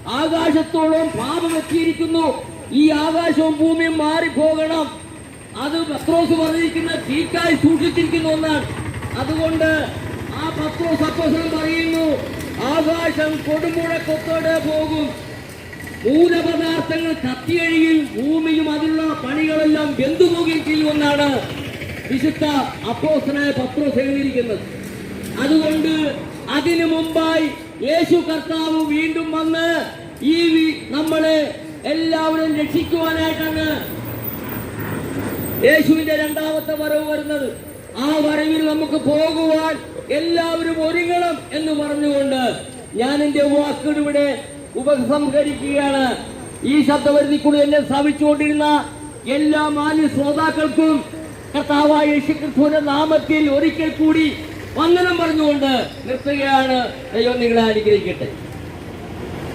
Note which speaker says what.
Speaker 1: ആകാശത്തോളം പാപം എത്തിയിരിക്കുന്നു. ഈ ആകാശവും ഭൂമിയും മാറിപ്പോകണം. അത് പത്രോസ് പറഞ്ഞിരിക്കുന്ന തീക്കായി സൂക്ഷിച്ചിരിക്കുന്ന ഒന്നാണ്. അതുകൊണ്ട് ആ പത്രോസ് അപ്പോസ്തലൻ പറയുന്നു, ആകാശം കൊടുമുഴക്കത്തോടെ പോകും, മൂലപദാർത്ഥങ്ങൾ കത്തിയഴിയും ഭൂമിയും അതിലുള്ള പണികളെല്ലാം വെന്തുപോകുകയും ചെയ്യുമെന്നാണ് വിശുദ്ധ അപ്പോസ്തലനായ പത്രോസ് എഴുതിയിരിക്കുന്നത്. അതുകൊണ്ട് അതിനു മുമ്പായി യേശു കർത്താവ് വീണ്ടും വന്ന് ഈ നമ്മളെ എല്ലാവരും രക്ഷിക്കുവാനായിട്ടാണ് യേശുവിന്റെ രണ്ടാമത്തെ വരവ് വരുന്നത്. ആ വരവിൽ നമുക്ക് പോകുവാൻ എല്ലാവരും ഒരുങ്ങണം എന്ന് പറഞ്ഞുകൊണ്ട് ഞാൻ എന്റെ വാക്കുകൾ ഇവിടെ ഉപസംഹരിക്കുകയാണ്. ഈ ശബ്ദപരിധി കൂടി എന്നെ ശ്രമിച്ചുകൊണ്ടിരുന്ന എല്ലാ മാന്യ ശ്രോതാക്കൾക്കും കർത്താവായ യേശുക്രിസ്തുവിന്റെ നാമത്തിൽ ഒരിക്കൽ കൂടി വന്ദനം പറഞ്ഞുകൊണ്ട് നിർത്തുകയാണ്. ദൈവം നിങ്ങളെ അനുഗ്രഹിക്കട്ടെ.